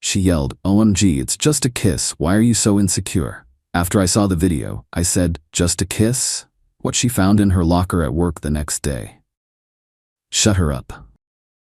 She yelled, "OMG, it's just a kiss. Why are you so insecure?" After I saw the video, I said, "Just a kiss?" What she found in her locker at work the next day. Shut her up.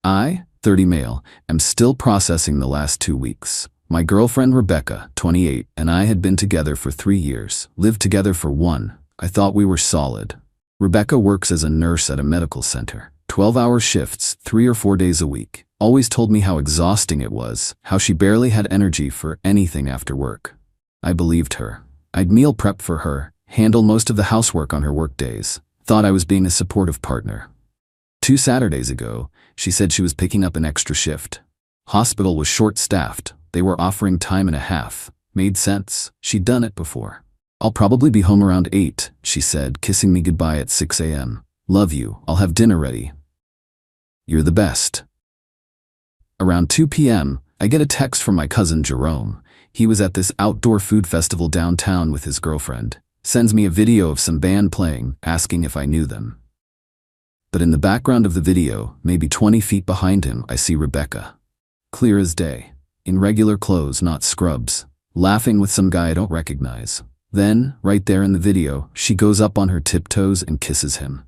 I, 30 male, am still processing the last 2 weeks. My girlfriend Rebecca, 28, and I had been together for 3 years, lived together for 1. I thought we were solid. Rebecca works as a nurse at a medical center. 12-hour shifts, 3 or 4 days a week. Always told me how exhausting it was, how she barely had energy for anything after work. I believed her. I'd meal prep for her, handle most of the housework on her work days. Thought I was being a supportive partner. 2 Saturdays ago, she said she was picking up an extra shift. Hospital was short-staffed. They were offering time and a half. Made sense. She'd done it before. "I'll probably be home around 8, she said, kissing me goodbye at 6 a.m. "Love you. I'll have dinner ready. You're the best." Around 2 p.m., I get a text from my cousin Jerome. He was at this outdoor food festival downtown with his girlfriend. Sends me a video of some band playing, asking if I knew them. But in the background of the video, maybe 20 feet behind him, I see Rebecca. Clear as day. In regular clothes, not scrubs. Laughing with some guy I don't recognize. Then, right there in the video, she goes up on her tiptoes and kisses him.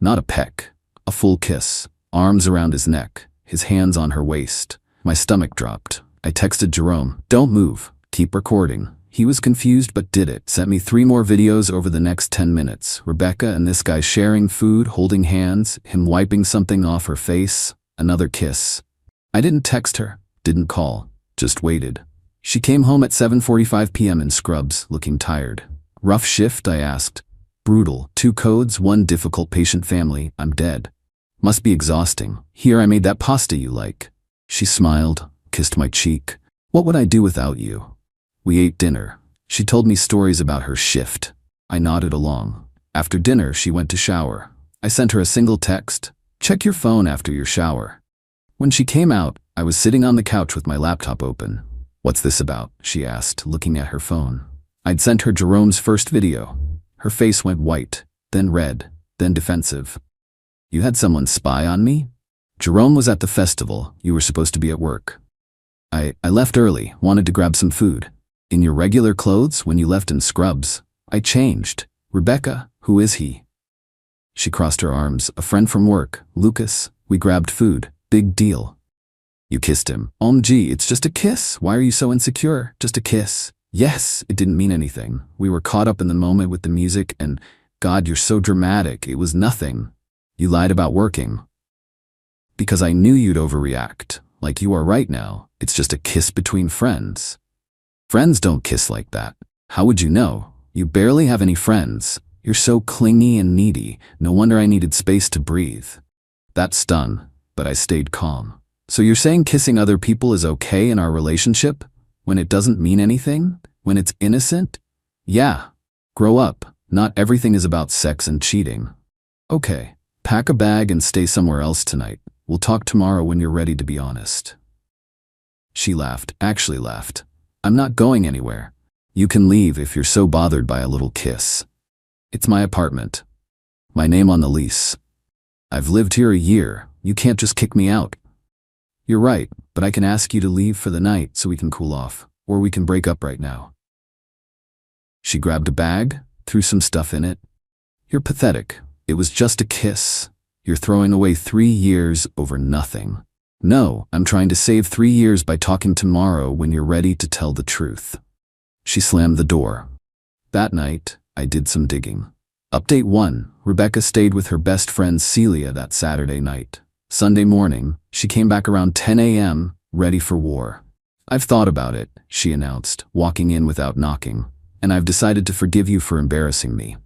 Not a peck. A full kiss. Arms around his neck. His hands on her waist. My stomach dropped. I texted Jerome, "Don't move. Keep recording." He was confused but did it. Sent me 3 more videos over the next 10 minutes. Rebecca and this guy sharing food, holding hands, him wiping something off her face, another kiss. I didn't text her, didn't call, just waited. She came home at 7:45 p.m. in scrubs, looking tired. "Rough shift?" I asked. "Brutal. 2 codes, 1 difficult patient family. I'm dead." "Must be exhausting. Here, I made that pasta you like." She smiled, kissed my cheek. "What would I do without you?" We ate dinner. She told me stories about her shift. I nodded along. After dinner, she went to shower. I sent her a single text, "Check your phone after your shower." When she came out, I was sitting on the couch with my laptop open. "What's this about?" she asked, looking at her phone. I'd sent her Jerome's first video. Her face went white, then red, then defensive. "You had someone spy on me?" "Jerome was at the festival. You were supposed to be at work." I left early, wanted to grab some food." "In your regular clothes when you left in scrubs?" "I changed." "Rebecca, who is he?" She crossed her arms. "A friend from work, Lucas. We grabbed food. Big deal." "You kissed him." "OMG, it's just a kiss. Why are you so insecure? Just a kiss." "Yes, it didn't mean anything. We were caught up in the moment with the music and, God, you're so dramatic. It was nothing." "You lied about working." "Because I knew you'd overreact. Like you are right now. It's just a kiss between friends." "Friends don't kiss like that." "How would you know? You barely have any friends. You're so clingy and needy. No wonder I needed space to breathe." That stung, but I stayed calm. "So you're saying kissing other people is okay in our relationship? When it doesn't mean anything? When it's innocent?" "Yeah. Grow up. Not everything is about sex and cheating." "Okay. Pack a bag and stay somewhere else tonight. We'll talk tomorrow when you're ready to be honest." She laughed, actually laughed. "I'm not going anywhere. You can leave if you're so bothered by a little kiss. It's my apartment. My name on the lease. I've lived here a year. You can't just kick me out." "You're right, but I can ask you to leave for the night so we can cool off, or we can break up right now." She grabbed a bag, threw some stuff in it. "You're pathetic. It was just a kiss. You're throwing away 3 years over nothing." "No, I'm trying to save 3 years by talking tomorrow when you're ready to tell the truth." She slammed the door. That night, I did some digging. Update 1. Rebecca stayed with her best friend Celia that Saturday night. Sunday morning, she came back around 10 a.m., ready for war. "I've thought about it," she announced, walking in without knocking. "And I've decided to forgive you for embarrassing me."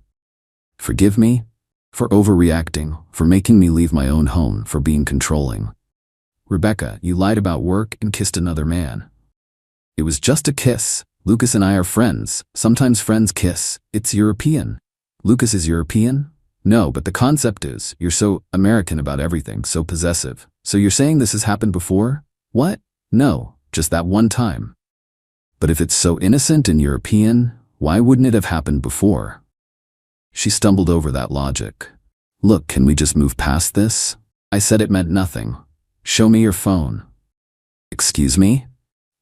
"Forgive me?" "For overreacting, for making me leave my own home, for being controlling." "Rebecca, you lied about work and kissed another man." "It was just a kiss. Lucas and I are friends. Sometimes friends kiss. It's European." "Lucas is European?" "No, but the concept is, you're so American about everything, so possessive. So you're saying this has happened before?" "What? No, just that one time." "But if it's so innocent and European, why wouldn't it have happened before?" She stumbled over that logic. "Look, can we just move past this?" I said it meant nothing. "Show me your phone." "Excuse me?"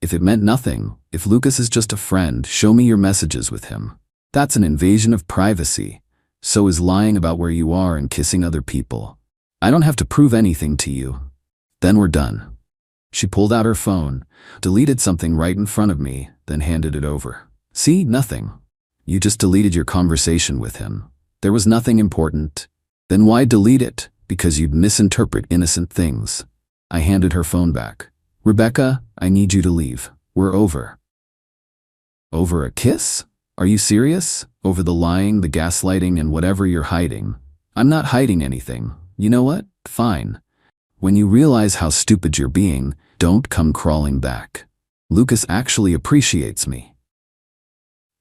If it meant nothing, if Lucas is just a friend, show me your messages with him. That's an invasion of privacy. So is lying about where you are and kissing other people. I don't have to prove anything to you. Then we're done. She pulled out her phone, deleted something right in front of me, then handed it over. See, nothing. You just deleted your conversation with him. There was nothing important. Then why delete it? Because you'd misinterpret innocent things. I handed her phone back. Rebecca, I need you to leave. We're over. Over a kiss? Are you serious? Over the lying, the gaslighting, and whatever you're hiding? I'm not hiding anything. You know what? Fine. When you realize how stupid you're being, don't come crawling back. Lucas actually appreciates me.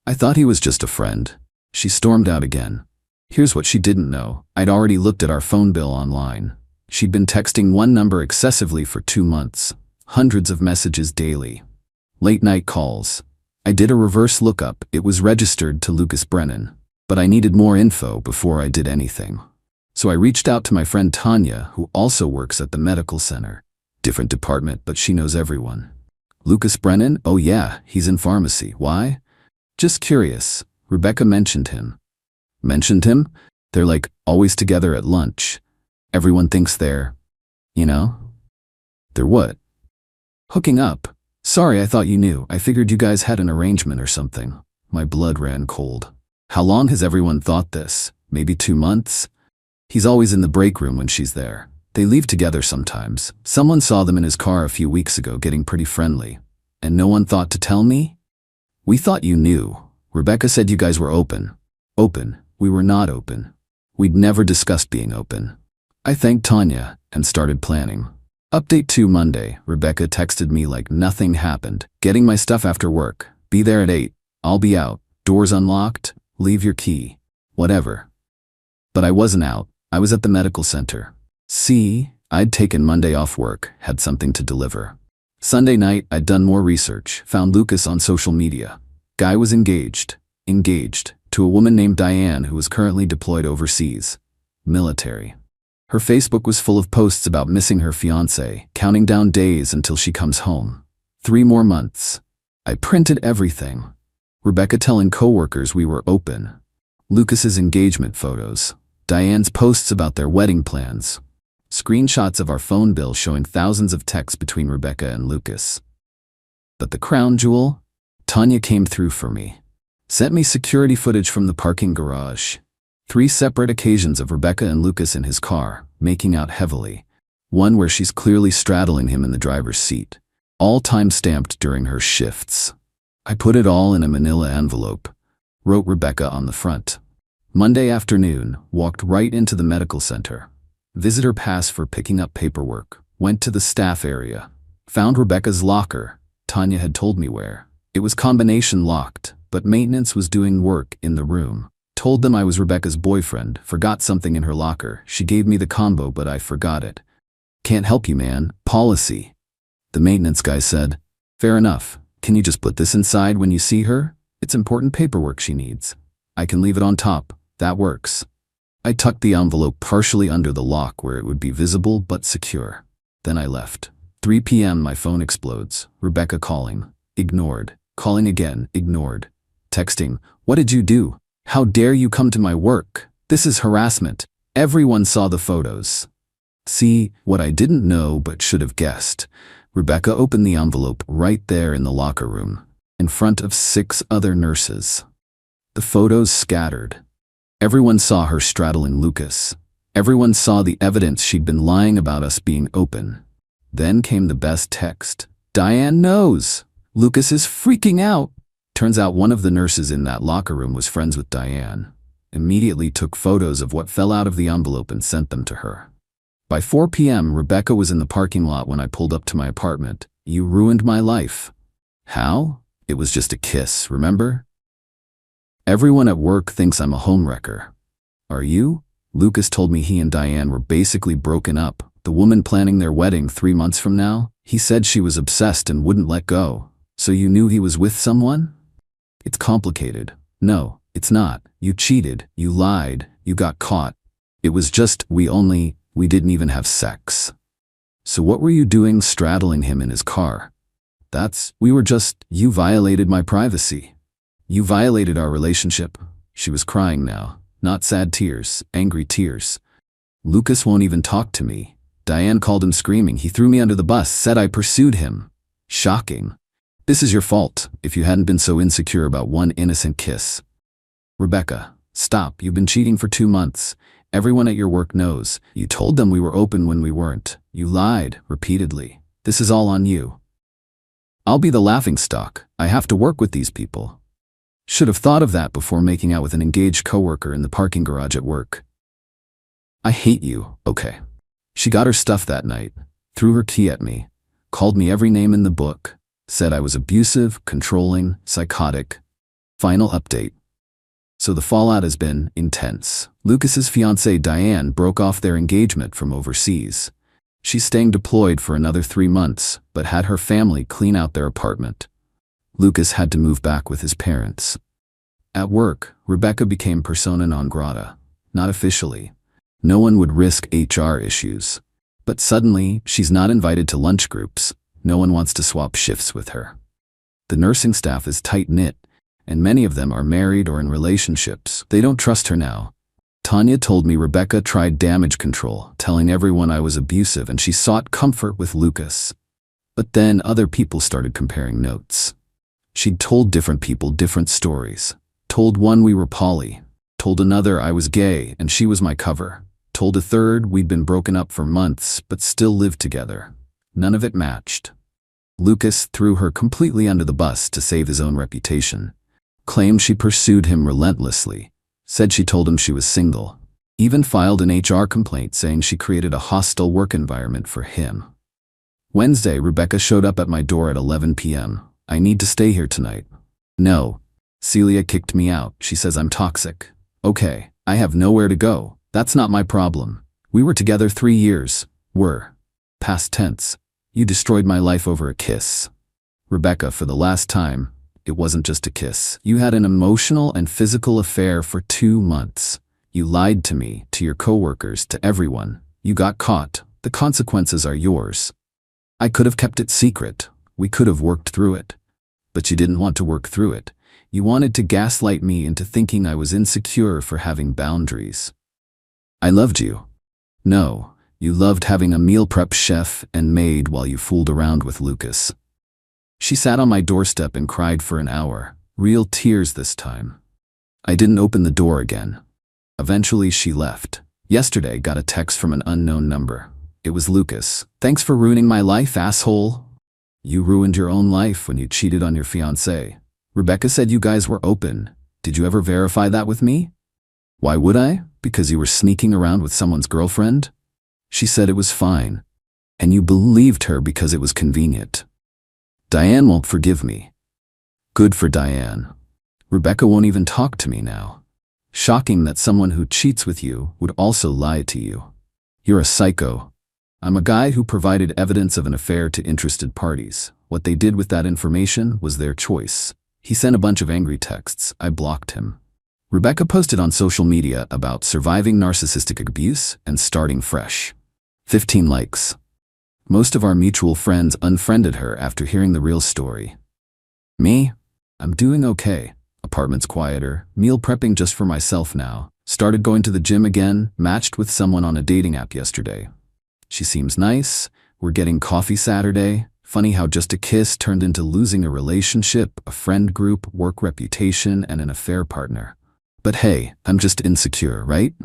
I thought he was just a friend. She stormed out again. Here's what she didn't know. I'd already looked at our phone bill online. She'd been texting one number excessively for 2 months. Hundreds of messages daily. Late-night calls. I did a reverse lookup. It was registered to Lucas Brennan. But I needed more info before I did anything. So I reached out to my friend Tanya, who also works at the medical center. Different department, but she knows everyone. Lucas Brennan? Oh yeah, he's in pharmacy. Why? Just curious. Rebecca mentioned him. Mentioned him? They're like always together at lunch. Everyone thinks they're, you know? They're what? Hooking up. Sorry, I thought you knew. I figured you guys had an arrangement or something. My blood ran cold. How long has everyone thought this? Maybe 2 months? He's always in the break room when she's there. They leave together sometimes. Someone saw them in his car a few weeks ago getting pretty friendly. And no one thought to tell me? We thought you knew. Rebecca said you guys were open. Open. We were not open. We'd never discussed being open. I thanked Tanya and started planning. Update 2 Monday. Rebecca texted me like nothing happened. Getting my stuff after work. Be there at 8. I'll be out. Doors unlocked. Leave your key. Whatever. But I wasn't out. I was at the medical center. See, I'd taken Monday off work, had something to deliver. Sunday night, I'd done more research, found Lucas on social media. Guy was engaged to a woman named Diane who was currently deployed overseas. Military. Her Facebook was full of posts about missing her fiancé, counting down days until she comes home. 3 more months. I printed everything. Rebecca telling coworkers we were open. Lucas's engagement photos. Diane's posts about their wedding plans. Screenshots of our phone bill showing thousands of texts between Rebecca and Lucas. But the crown jewel? Tanya came through for me. Sent me security footage from the parking garage. 3 separate occasions of Rebecca and Lucas in his car, making out heavily. One where she's clearly straddling him in the driver's seat. All time-stamped during her shifts. I put it all in a manila envelope. Wrote Rebecca on the front. Monday afternoon, walked right into the medical center. Visitor pass for picking up paperwork. Went to the staff area. Found Rebecca's locker. Tanya had told me where. It was combination locked, but maintenance was doing work in the room. Told them I was Rebecca's boyfriend, forgot something in her locker. She gave me the combo, but I forgot it. Can't help you, man. Policy. The maintenance guy said, fair enough. Can you just put this inside when you see her? It's important paperwork she needs. I can leave it on top. That works. I tucked the envelope partially under the lock where it would be visible but secure. Then I left. 3 p.m. my phone explodes. Rebecca calling. Ignored. Calling again. Ignored. Texting. What did you do? How dare you come to my work? This is harassment. Everyone saw the photos. See, what I didn't know but should have guessed. Rebecca opened the envelope right there in the locker room, in front of 6 other nurses. The photos scattered. Everyone saw her straddling Lucas. Everyone saw the evidence she'd been lying about us being open. Then came the best text. Diane knows. Lucas is freaking out. Turns out one of the nurses in that locker room was friends with Diane. Immediately took photos of what fell out of the envelope and sent them to her. By 4 p.m., Rebecca was in the parking lot when I pulled up to my apartment. You ruined my life. How? It was just a kiss, remember? Everyone at work thinks I'm a homewrecker. Are you? Lucas told me he and Diane were basically broken up. The woman planning their wedding 3 months from now? He said she was obsessed and wouldn't let go. So you knew he was with someone? It's complicated. No, it's not. You cheated. You lied. You got caught. It was just, we didn't even have sex. So what were you doing straddling him in his car? You violated my privacy. You violated our relationship. She was crying now, not sad tears, angry tears. Lucas won't even talk to me. Diane called him screaming. He threw me under the bus, said I pursued him. Shocking. This is your fault, if you hadn't been so insecure about one innocent kiss. Rebecca, stop. You've been cheating for 2 months. Everyone at your work knows. You told them we were open when we weren't. You lied, repeatedly. This is all on you. I'll be the laughingstock. I have to work with these people. Should have thought of that before making out with an engaged coworker in the parking garage at work. I hate you, okay. She got her stuff that night, threw her key at me, called me every name in the book, said I was abusive, controlling, psychotic. Final update. So the fallout has been intense. Lucas's fiancée Diane broke off their engagement from overseas. She's staying deployed for another 3 months, but had her family clean out their apartment. Lucas had to move back with his parents. At work, Rebecca became persona non grata. Not officially. No one would risk HR issues. But suddenly, she's not invited to lunch groups. No one wants to swap shifts with her. The nursing staff is tight-knit, and many of them are married or in relationships. They don't trust her now. Tanya told me Rebecca tried damage control, telling everyone I was abusive, and she sought comfort with Lucas. But then other people started comparing notes. She'd told different people different stories. Told one we were poly. Told another I was gay and she was my cover. Told a third we'd been broken up for months but still lived together. None of it matched. Lucas threw her completely under the bus to save his own reputation. Claimed she pursued him relentlessly. Said she told him she was single. Even filed an HR complaint saying she created a hostile work environment for him. Wednesday, Rebecca showed up at my door at 11 p.m. I need to stay here tonight. No. Celia kicked me out. She says I'm toxic. Okay, I have nowhere to go. That's not my problem. We were together 3 years. Were. Past tense. You destroyed my life over a kiss. Rebecca, for the last time, it wasn't just a kiss. You had an emotional and physical affair for 2 months. You lied to me, to your coworkers, to everyone. You got caught. The consequences are yours. I could have kept it secret. We could have worked through it. But you didn't want to work through it. You wanted to gaslight me into thinking I was insecure for having boundaries. I loved you. No, you loved having a meal prep chef and maid while you fooled around with Lucas. She sat on my doorstep and cried for an hour, real tears this time. I didn't open the door again. Eventually she left. Yesterday got a text from an unknown number. It was Lucas. Thanks for ruining my life, asshole. You ruined your own life when you cheated on your fiancé. Rebecca said you guys were open. Did you ever verify that with me? Why would I? Because you were sneaking around with someone's girlfriend? She said it was fine. And you believed her because it was convenient. Diane won't forgive me. Good for Diane. Rebecca won't even talk to me now. Shocking that someone who cheats with you would also lie to you. You're a psycho. I'm a guy who provided evidence of an affair to interested parties. What they did with that information was their choice. He sent a bunch of angry texts. I blocked him. Rebecca posted on social media about surviving narcissistic abuse and starting fresh. 15 likes. Most of our mutual friends unfriended her after hearing the real story. Me? I'm doing okay. Apartment's quieter, meal prepping just for myself now. Started going to the gym again, matched with someone on a dating app yesterday. She seems nice. We're getting coffee Saturday. Funny how just a kiss turned into losing a relationship, a friend group, work reputation, and an affair partner. But hey, I'm just insecure, right?